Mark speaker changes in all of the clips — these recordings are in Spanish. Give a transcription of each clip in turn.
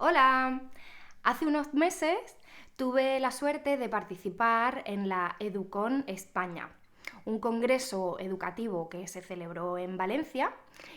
Speaker 1: Hola, hace unos meses tuve la suerte de participar en la Educon España, un congreso educativo que se celebró en Valencia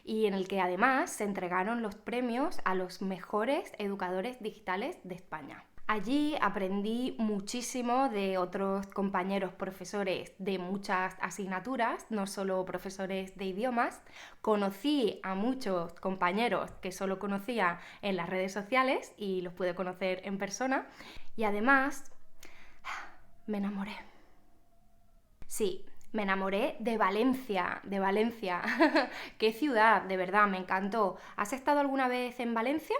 Speaker 1: y en el que además se entregaron los premios a los mejores educadores digitales de España. Allí aprendí muchísimo de otros compañeros profesores de muchas asignaturas, no solo profesores de idiomas. Conocí a muchos compañeros que solo conocía en las redes sociales y los pude conocer en persona. Y además, me enamoré. Sí, me enamoré de Valencia, de Valencia. Qué ciudad, de verdad, me encantó. ¿Has estado alguna vez en Valencia?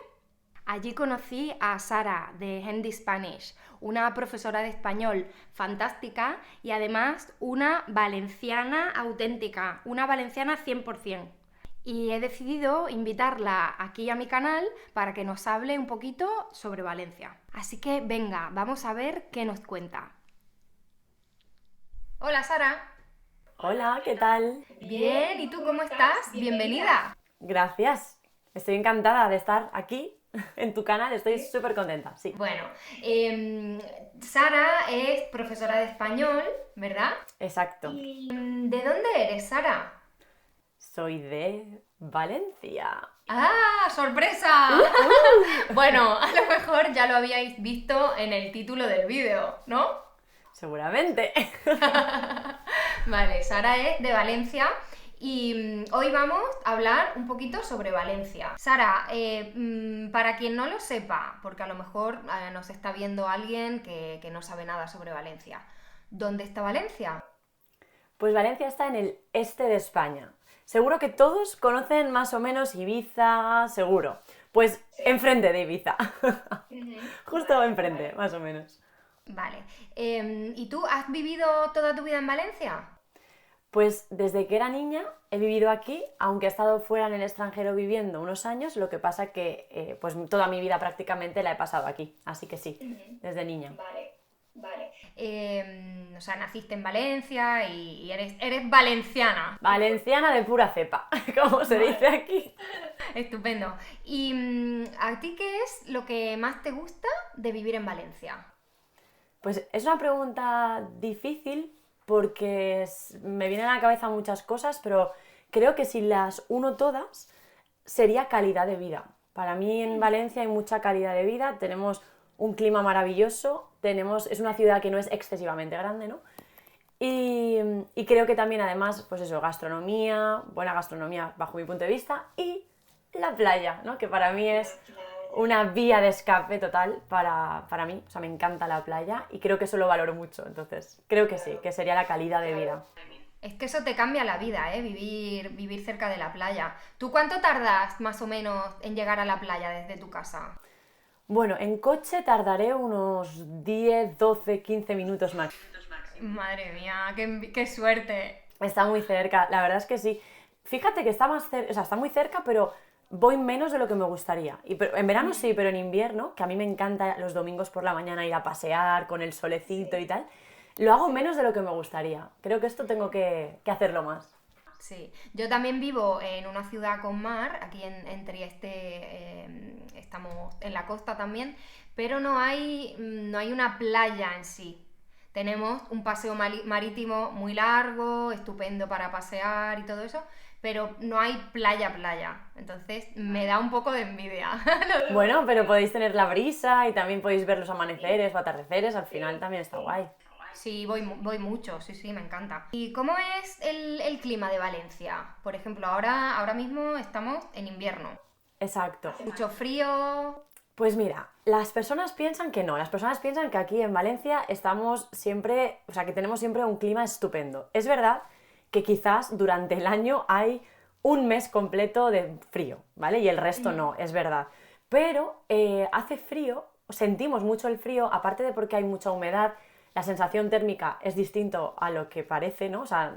Speaker 1: Allí conocí a Sara de Handy Spanish, una profesora de español fantástica y además una valenciana auténtica, una valenciana 100%. Y he decidido invitarla aquí a mi canal para que nos hable un poquito sobre Valencia. Así que venga, vamos a ver qué nos cuenta. Hola Sara.
Speaker 2: Hola, ¿qué tal?
Speaker 1: Bien, ¿y tú cómo estás? Bienvenida.
Speaker 2: Gracias. Estoy encantada de estar aquí en tu canal, estoy súper contenta, sí.
Speaker 1: Bueno, Sara es profesora de español, ¿verdad?
Speaker 2: Exacto.
Speaker 1: ¿De dónde eres, Sara?
Speaker 2: Soy de Valencia.
Speaker 1: ¡Ah, sorpresa! Bueno, a lo mejor ya lo habíais visto en el título del vídeo, ¿no?
Speaker 2: Seguramente.
Speaker 1: Vale, Sara es de Valencia y hoy vamos a hablar un poquito sobre Valencia. Sara, para quien no lo sepa, porque a lo mejor nos está viendo alguien que no sabe nada sobre Valencia, ¿dónde está Valencia?
Speaker 2: Pues Valencia está en el este de España. Seguro que todos conocen más o menos Ibiza, seguro. Pues enfrente de Ibiza. Justo enfrente, más o menos.
Speaker 1: Vale. ¿Y tú has vivido toda tu vida en Valencia?
Speaker 2: Pues desde que era niña he vivido aquí, aunque he estado fuera en el extranjero viviendo unos años, lo que pasa que pues toda mi vida prácticamente la he pasado aquí, así que sí, desde niña.
Speaker 1: Vale. O sea, naciste en Valencia y eres valenciana.
Speaker 2: Valenciana de pura cepa, como se dice aquí.
Speaker 1: Estupendo. ¿Y a ti qué es lo que más te gusta de vivir en Valencia?
Speaker 2: Pues es una pregunta difícil porque me vienen a la cabeza muchas cosas, pero creo que si las uno todas sería calidad de vida. Para mí en Valencia hay mucha calidad de vida, tenemos un clima maravilloso, es una ciudad que no es excesivamente grande, ¿no? Y creo que también además, pues eso, gastronomía, buena gastronomía bajo mi punto de vista, y la playa, ¿no? Que para mí es una vía de escape total para mí. O sea, me encanta la playa y creo que eso lo valoro mucho. Entonces, creo que sí, que sería la calidad de vida.
Speaker 1: Es que eso te cambia la vida, ¿eh? Vivir cerca de la playa. ¿Tú cuánto tardas más o menos en llegar a la playa desde tu casa?
Speaker 2: Bueno, en coche tardaré unos 10, 12, 15 minutos más.
Speaker 1: Madre mía, qué suerte.
Speaker 2: Está muy cerca, la verdad es que sí. Fíjate que está o sea, está muy cerca, pero voy menos de lo que me gustaría. En verano sí, pero en invierno, que a mí me encanta los domingos por la mañana ir a pasear con el solecito y tal, lo hago menos de lo que me gustaría. Creo que esto tengo que hacerlo más.
Speaker 1: Sí, yo también vivo en una ciudad con mar, aquí en Trieste estamos en la costa también, pero no hay una playa en sí. Tenemos un paseo marítimo muy largo, estupendo para pasear y todo eso, pero no hay playa. Entonces me da un poco de envidia.
Speaker 2: Bueno, pero podéis tener la brisa y también podéis ver los amaneceres o atardeceres, al final también está guay.
Speaker 1: Sí, voy mucho, sí, me encanta. ¿Y cómo es el clima de Valencia? Por ejemplo, ahora mismo estamos en invierno.
Speaker 2: Exacto.
Speaker 1: Mucho frío.
Speaker 2: Pues mira, las personas piensan que no, las personas piensan que aquí en Valencia estamos siempre, o sea, que tenemos siempre un clima estupendo. Es verdad que quizás durante el año hay un mes completo de frío, ¿vale? Y el resto no, es verdad. Pero hace frío, sentimos mucho el frío, aparte de porque hay mucha humedad, la sensación térmica es distinto a lo que parece, ¿no? O sea,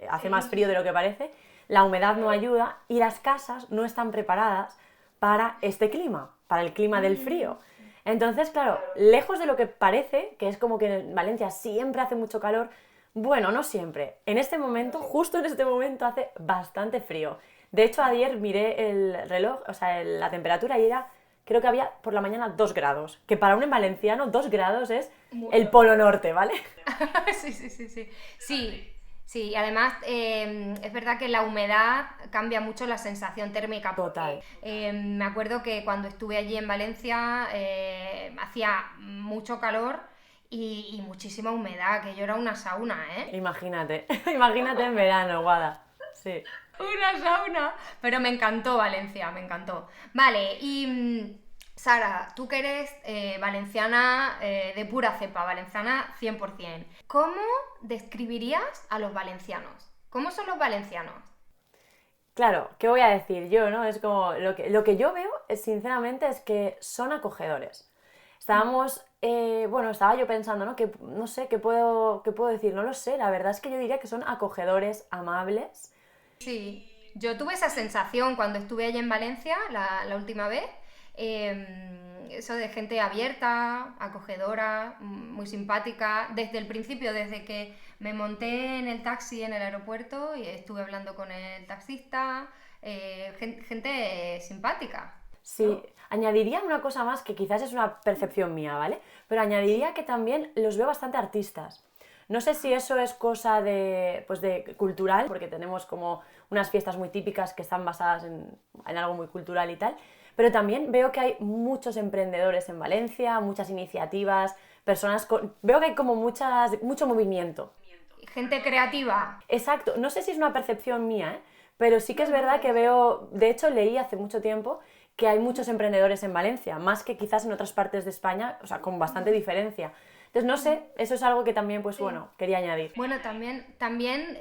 Speaker 2: hace más frío de lo que parece, la humedad no ayuda y las casas no están preparadas para este clima, para el clima del frío. Entonces, claro, lejos de lo que parece, que es como que en Valencia siempre hace mucho calor, bueno, no siempre. En este momento, justo en este momento, hace bastante frío. De hecho, ayer miré el reloj, o sea, la temperatura y era creo que había por la mañana 2 grados, que para un valenciano 2 grados es el Polo Norte, ¿vale?
Speaker 1: Sí, sí, sí, sí. Sí, sí, y además es verdad que la humedad cambia mucho la sensación térmica.
Speaker 2: Total.
Speaker 1: Me acuerdo que cuando estuve allí en Valencia hacía mucho calor y muchísima humedad, que yo era una sauna, ¿eh?
Speaker 2: Imagínate, imagínate en verano, Guada. Sí.
Speaker 1: Una sauna. Pero me encantó Valencia, me encantó. Vale, y Sara, tú que eres valenciana de pura cepa, valenciana 100%. ¿Cómo describirías a los valencianos? ¿Cómo son los valencianos?
Speaker 2: Claro, ¿qué voy a decir yo, no? Es como, lo que yo veo, sinceramente, es que son acogedores. Estaba yo pensando, ¿no? Que, no sé, ¿qué puedo decir? No lo sé, la verdad es que yo diría que son acogedores, amables.
Speaker 1: Sí, yo tuve esa sensación cuando estuve allí en Valencia la última vez. Eso de gente abierta, acogedora, muy simpática. Desde el principio, desde que me monté en el taxi en el aeropuerto y estuve hablando con el taxista, gente simpática.
Speaker 2: Sí, añadiría una cosa más que quizás es una percepción mía, ¿vale? Pero añadiría que también los veo bastante artistas. No sé si eso es cosa de cultural, porque tenemos como unas fiestas muy típicas que están basadas en algo muy cultural y tal, pero también veo que hay muchos emprendedores en Valencia, muchas iniciativas, veo que hay como mucho movimiento.
Speaker 1: Gente creativa.
Speaker 2: Exacto, no sé si es una percepción mía, ¿eh? Pero sí que es verdad que veo, de hecho leí hace mucho tiempo que hay muchos emprendedores en Valencia, más que quizás en otras partes de España, o sea, con bastante diferencia. Entonces, no sé, eso es algo que también, pues bueno, quería añadir.
Speaker 1: Bueno, también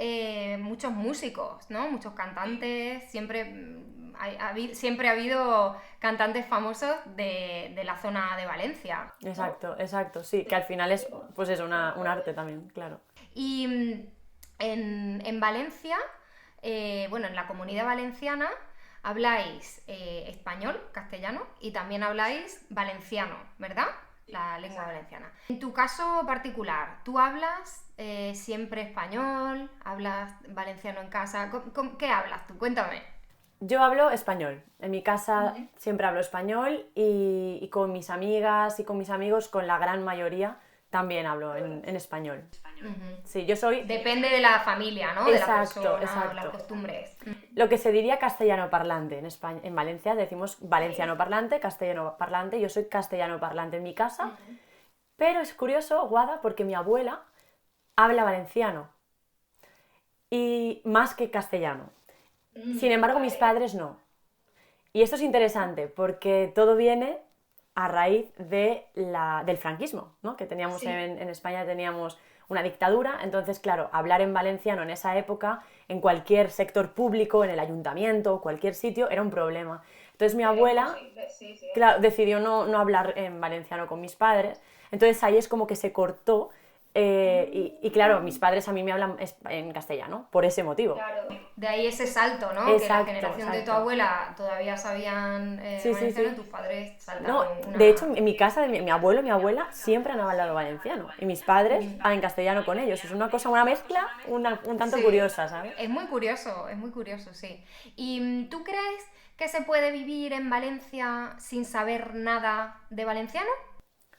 Speaker 1: muchos músicos, ¿no? Muchos cantantes, siempre ha habido cantantes famosos de la zona de Valencia. ¿No?
Speaker 2: Exacto, exacto, sí, que al final es, pues eso, un arte también, claro.
Speaker 1: Y en Valencia, bueno, en la Comunidad Valenciana habláis español, castellano, y también habláis valenciano, ¿verdad? La lengua valenciana. En tu caso particular, ¿tú hablas siempre español? ¿Hablas valenciano en casa? ¿Qué hablas tú? Cuéntame.
Speaker 2: Yo hablo español. En mi casa siempre hablo español y con mis amigas y con mis amigos, con la gran mayoría, también hablo en español. Sí, yo soy...
Speaker 1: Depende de la familia, ¿no?
Speaker 2: Exacto,
Speaker 1: de la persona,
Speaker 2: exacto.
Speaker 1: las costumbres.
Speaker 2: Lo que se diría castellano parlante en España, en Valencia decimos valenciano parlante, castellano parlante, yo soy castellano parlante en mi casa, pero es curioso, Guada, porque mi abuela habla valenciano y más que castellano. Sin embargo, mis padres no. Y esto es interesante porque todo viene a raíz del franquismo, ¿no? Que teníamos
Speaker 1: Sí.
Speaker 2: en España teníamos una dictadura, entonces, claro, hablar en valenciano en esa época, en cualquier sector público, en el ayuntamiento, cualquier sitio, era un problema. Entonces mi abuela, claro, decidió no hablar en valenciano con mis padres, entonces ahí es como que se cortó y claro, mis padres a mí me hablan en castellano, por ese motivo.
Speaker 1: Claro. De ahí ese salto, ¿no?
Speaker 2: Exacto,
Speaker 1: que la generación de tu
Speaker 2: exacto.
Speaker 1: abuela todavía sabían
Speaker 2: Sí, sí,
Speaker 1: valenciano
Speaker 2: sí.
Speaker 1: y tus padres saltaron
Speaker 2: No,
Speaker 1: una...
Speaker 2: de hecho, en mi casa, mi abuelo y mi abuela siempre han hablado valenciano. Y mis padres en castellano con ellos. Es una cosa, una mezcla un tanto
Speaker 1: Sí.
Speaker 2: curiosa, ¿sabes?
Speaker 1: Es muy curioso, sí. ¿Y tú crees que se puede vivir en Valencia sin saber nada de valenciano?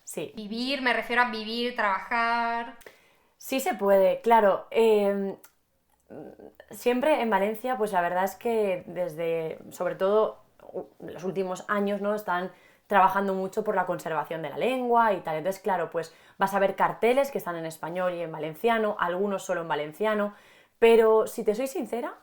Speaker 2: Sí.
Speaker 1: Vivir, me refiero a vivir, trabajar...
Speaker 2: Sí se puede, claro. Siempre en Valencia, pues la verdad es que sobre todo, los últimos años, ¿no? Están trabajando mucho por la conservación de la lengua y tal. Entonces, claro, pues vas a ver carteles que están en español y en valenciano, algunos solo en valenciano, pero si te soy sincera,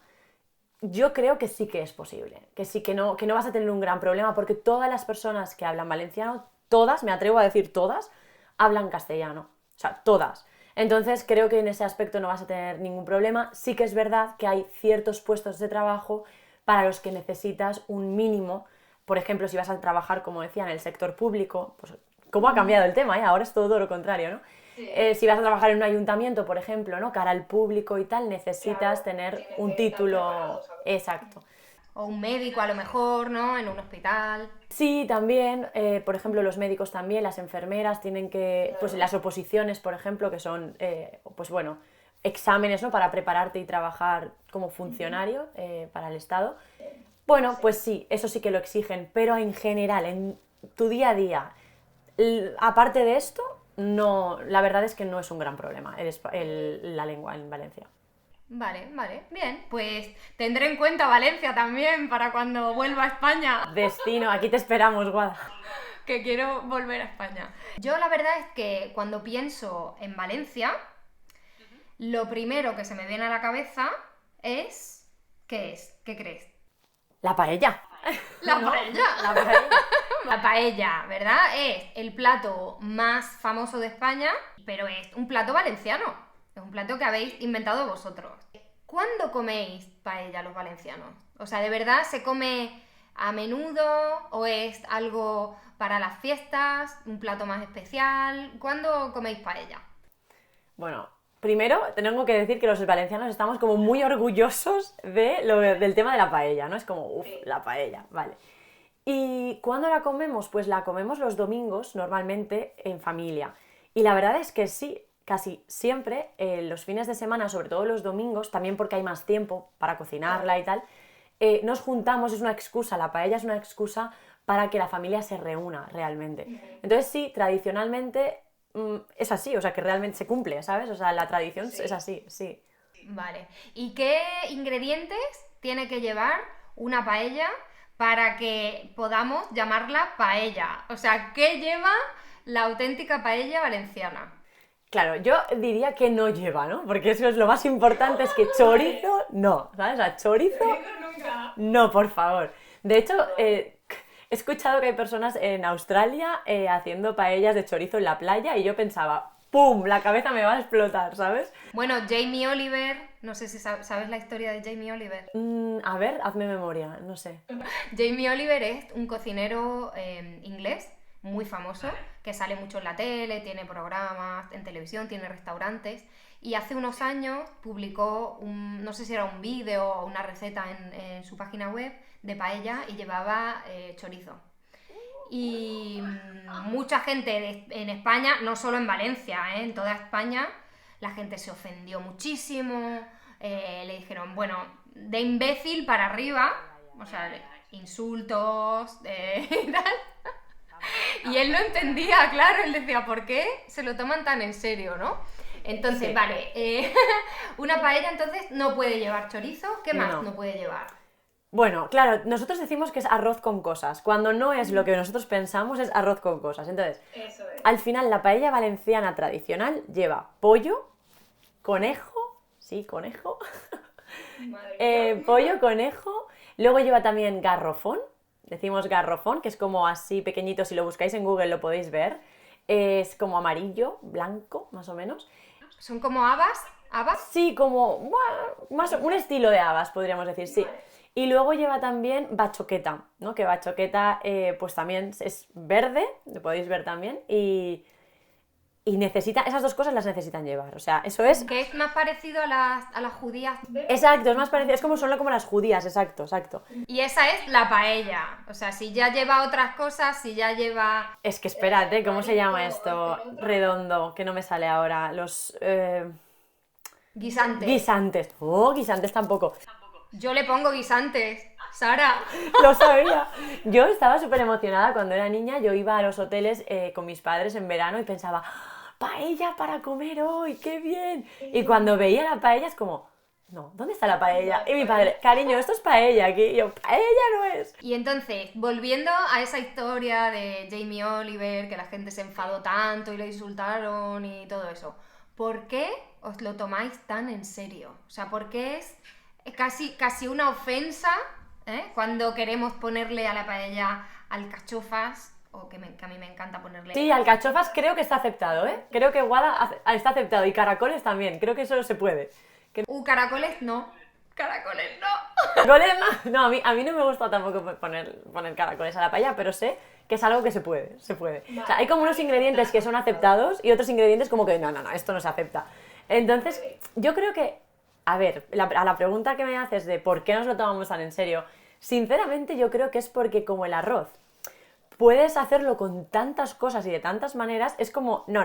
Speaker 2: yo creo que sí que es posible, que sí que no vas a tener un gran problema, porque todas las personas que hablan valenciano, todas, me atrevo a decir todas, hablan castellano. O sea, todas. Entonces creo que en ese aspecto no vas a tener ningún problema. Sí que es verdad que hay ciertos puestos de trabajo para los que necesitas un mínimo. Por ejemplo, si vas a trabajar, como decía, en el sector público, pues cómo ha cambiado el tema, ¿eh? Ahora es todo lo contrario, ¿no? Sí. Si vas a trabajar en un ayuntamiento, por ejemplo, ¿no? Cara al público y tal, necesitas tener un título exacto.
Speaker 1: O un médico a lo mejor, ¿no? En un hospital.
Speaker 2: Sí, también, por ejemplo, los médicos también, las enfermeras tienen que, pues las oposiciones, por ejemplo, que son, pues bueno, exámenes, ¿no? Para prepararte y trabajar como funcionario para el Estado. Bueno, pues sí, eso sí que lo exigen, pero en general, en tu día a día. Aparte de esto, no, la verdad es que no es un gran problema la lengua en Valencia.
Speaker 1: Vale, bien, pues tendré en cuenta Valencia también para cuando vuelva a España,
Speaker 2: Destino, aquí te esperamos, Guada.
Speaker 1: que quiero volver a España. Yo la verdad es que cuando pienso en Valencia, lo primero que se me viene a la cabeza es... ¿Qué es? ¿Qué crees?
Speaker 2: La paella.
Speaker 1: La
Speaker 2: ¿No?
Speaker 1: paella.
Speaker 2: La paella.
Speaker 1: La paella, ¿verdad? Es el plato más famoso de España, pero es un plato valenciano. Es un plato que habéis inventado vosotros. ¿Cuándo coméis paella los valencianos? O sea, ¿de verdad se come a menudo o es algo para las fiestas, un plato más especial? ¿Cuándo coméis paella?
Speaker 2: Bueno, primero tengo que decir que los valencianos estamos como muy orgullosos del tema de la paella, ¿no? Es como, uff, la paella, vale. ¿Y cuándo la comemos? Pues la comemos los domingos, normalmente, en familia. Y la verdad es que sí, casi siempre, los fines de semana, sobre todo los domingos, también porque hay más tiempo para cocinarla y tal, nos juntamos, es una excusa, la paella es una excusa para que la familia se reúna realmente. Entonces sí, tradicionalmente es así, o sea, que realmente se cumple, ¿sabes? O sea, la tradición es así, sí.
Speaker 1: Vale. ¿Y qué ingredientes tiene que llevar una paella para que podamos llamarla paella? O sea, ¿qué lleva la auténtica paella valenciana?
Speaker 2: Claro, yo diría que no lleva, ¿no? Porque eso es lo más importante, es que chorizo, no, ¿sabes? O sea, chorizo, no, por favor. De hecho, he escuchado que hay personas en Australia haciendo paellas de chorizo en la playa y yo pensaba, ¡pum!, la cabeza me va a explotar, ¿sabes?
Speaker 1: Bueno, Jamie Oliver, no sé si sabes la historia de Jamie Oliver.
Speaker 2: A ver, hazme memoria, no sé.
Speaker 1: Jamie Oliver es un cocinero inglés muy famoso, que sale mucho en la tele, tiene programas en televisión, tiene restaurantes, y hace unos años publicó no sé si era un vídeo o una receta en su página web de paella y llevaba chorizo. Y mucha gente en España, no solo en Valencia, en toda España, la gente se ofendió muchísimo, le dijeron, bueno, de imbécil para arriba, o sea, insultos y tal. Y él no entendía, claro, él decía, ¿por qué se lo toman tan en serio, no? Entonces,
Speaker 2: Sí.
Speaker 1: vale, una paella entonces no puede llevar chorizo, ¿qué más no puede llevar?
Speaker 2: Bueno, claro, nosotros decimos que es arroz con cosas. Cuando no es lo que nosotros pensamos, es arroz con cosas. Entonces,
Speaker 1: Eso es.
Speaker 2: al final, la paella valenciana tradicional lleva pollo, conejo, sí, conejo, pollo, conejo, luego lleva también garrofón, decimos garrofón, que es como así pequeñito, si lo buscáis en Google lo podéis ver, es como amarillo, blanco, más o menos.
Speaker 1: ¿Son como habas? ¿Habas?
Speaker 2: Sí, como un estilo de habas, podríamos decir, sí. Y luego lleva también bachoqueta, ¿no? Que bachoqueta pues también es verde, lo podéis ver también, y esas dos cosas las necesitan llevar, o sea, eso es...
Speaker 1: Que es más parecido a las judías.
Speaker 2: Exacto, es más parecido, es como son como las judías, exacto, exacto.
Speaker 1: Y esa es la paella. O sea, si ya lleva otras cosas, si ya lleva...
Speaker 2: Es que espérate, ¿cómo se llama esto? Redondo, que no me sale ahora, los...
Speaker 1: guisantes.
Speaker 2: Guisantes. Oh, guisantes tampoco.
Speaker 1: Yo le pongo guisantes. Sara.
Speaker 2: Lo sabía. Yo estaba súper emocionada cuando era niña. Yo iba a los hoteles con mis padres en verano y pensaba, paella para comer hoy, qué bien. Y cuando veía la paella es como, no, ¿dónde está la paella? Y mi padre, cariño, esto es paella aquí. Y yo, paella no es.
Speaker 1: Y entonces, volviendo a esa historia de Jamie Oliver, que la gente se enfadó tanto y le insultaron y todo eso, ¿por qué os lo tomáis tan en serio? O sea, ¿por qué es casi una ofensa cuando queremos ponerle a la paella alcachofas? O que a mí me encanta ponerle...
Speaker 2: Sí, alcachofas creo que está aceptado, ¿eh? Creo que Guada está aceptado y caracoles también, creo que eso se puede.
Speaker 1: Caracoles no. Caracoles no.
Speaker 2: ¿Caracoles no? No, a mí no me gusta tampoco poner caracoles a la paella, pero sé que es algo que se puede, se puede. O sea, hay como unos ingredientes que son aceptados y otros ingredientes como que no, esto no se acepta. Entonces, yo creo que, a ver, a la pregunta que me haces de por qué nos lo tomamos tan en serio, sinceramente yo creo que es porque como el arroz puedes hacerlo con tantas cosas y de tantas maneras, es como, no.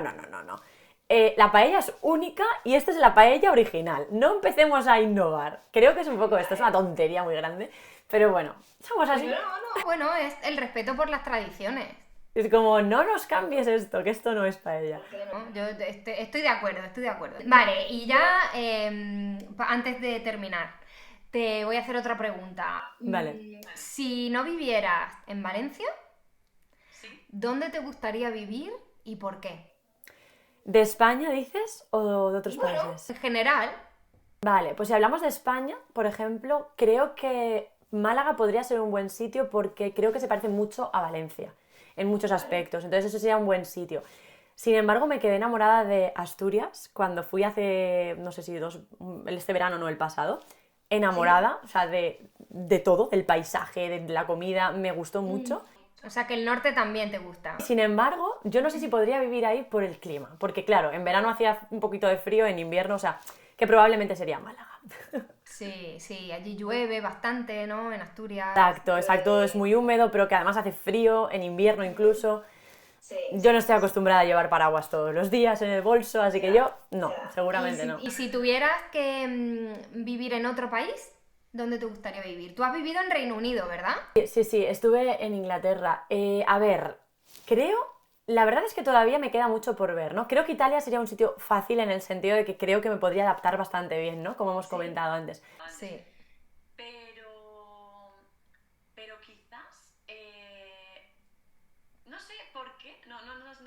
Speaker 2: La paella es única y esta es la paella original. No empecemos a innovar. Creo que es un poco esto, es una tontería muy grande, pero bueno, somos así.
Speaker 1: Bueno, es el respeto por las tradiciones.
Speaker 2: Es como, no nos cambies esto, que esto no es paella.
Speaker 1: ¿No? Yo estoy de acuerdo, estoy de acuerdo. Vale, y ya antes de terminar, te voy a hacer otra pregunta.
Speaker 2: Vale.
Speaker 1: Si no vivieras en Valencia, ¿dónde te gustaría vivir y por qué?
Speaker 2: ¿De España dices o de otros países?
Speaker 1: En general,
Speaker 2: Vale, pues si hablamos de España, por ejemplo, creo que Málaga podría ser un buen sitio porque creo que se parece mucho a Valencia en muchos aspectos, entonces eso sería un buen sitio. Sin embargo, me quedé enamorada de Asturias cuando fui hace, no sé si este verano no el pasado, enamorada, o sea, de todo, del paisaje, de la comida, me gustó mucho.
Speaker 1: o sea que el norte también te gusta.
Speaker 2: Sin embargo, yo no sé si podría vivir ahí por el clima, porque claro, en verano hacía un poquito de frío, en invierno, o sea, que probablemente sería Málaga.
Speaker 1: Sí, sí, allí llueve bastante, ¿no? En Asturias.
Speaker 2: Exacto, es muy húmedo, pero que además hace frío, en invierno incluso.
Speaker 1: Sí.
Speaker 2: Yo no estoy acostumbrada a llevar paraguas todos los días en el bolso, así que yo no, seguramente no.
Speaker 1: ¿Y si tuvieras que vivir en otro país, dónde te gustaría vivir? Tú has vivido en Reino Unido, ¿verdad?
Speaker 2: Sí, estuve en Inglaterra. A ver, la verdad es que todavía me queda mucho por ver, ¿no? Creo que Italia sería un sitio fácil en el sentido de que creo que me podría adaptar bastante bien, ¿no? Como hemos comentado antes.
Speaker 1: Sí.
Speaker 2: Pero quizás, no sé por qué, no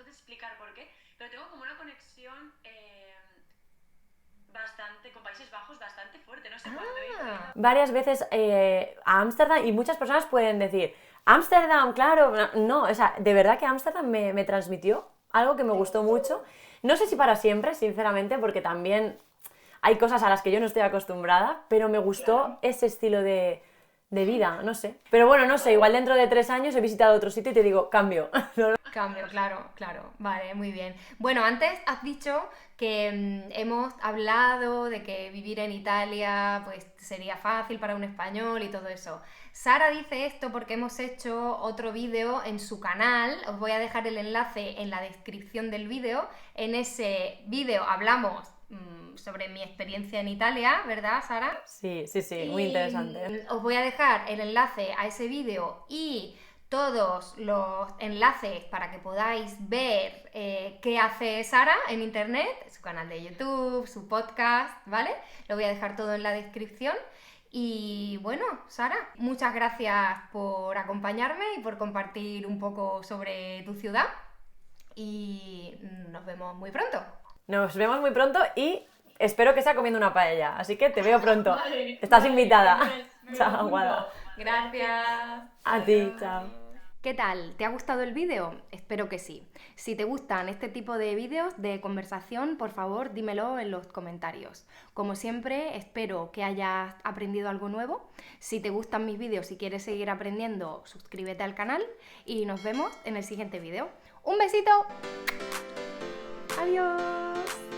Speaker 2: te explicar por qué, pero tengo como una conexión bastante con Países Bajos bastante fuerte, no sé cuándo he ido varias veces a Ámsterdam y muchas personas pueden decir, Ámsterdam, claro, no, o sea, de verdad que Ámsterdam me transmitió algo que me gustó mucho, no sé si para siempre, sinceramente, porque también hay cosas a las que yo no estoy acostumbrada, pero me gustó ese estilo de vida, no sé. Pero bueno, no sé, igual dentro de 3 años he visitado otro sitio y te digo, cambio.
Speaker 1: Cambio, claro. Vale, muy bien. Bueno, antes has dicho que hemos hablado de que vivir en Italia pues sería fácil para un español y todo eso. Sara dice esto porque hemos hecho otro vídeo en su canal. Os voy a dejar el enlace en la descripción del vídeo. En ese vídeo hablamos sobre mi experiencia en Italia, ¿verdad, Sara?
Speaker 2: Sí, muy interesante.
Speaker 1: Os voy a dejar el enlace a ese vídeo y todos los enlaces para que podáis ver qué hace Sara en internet, su canal de YouTube, su podcast, ¿vale? Lo voy a dejar todo en la descripción. Y bueno, Sara, muchas gracias por acompañarme y por compartir un poco sobre tu ciudad. Y nos vemos muy pronto.
Speaker 2: Nos vemos muy pronto y espero que sea comiendo una paella. Así que te veo pronto. Estás invitada. Chao, Guada.
Speaker 1: Gracias.
Speaker 2: A ti, chao.
Speaker 1: ¿Qué tal? ¿Te ha gustado el vídeo? Espero que sí. Si te gustan este tipo de vídeos de conversación, por favor dímelo en los comentarios. Como siempre, espero que hayas aprendido algo nuevo. Si te gustan mis vídeos y quieres seguir aprendiendo, suscríbete al canal y nos vemos en el siguiente vídeo. ¡Un besito! ¡Adiós!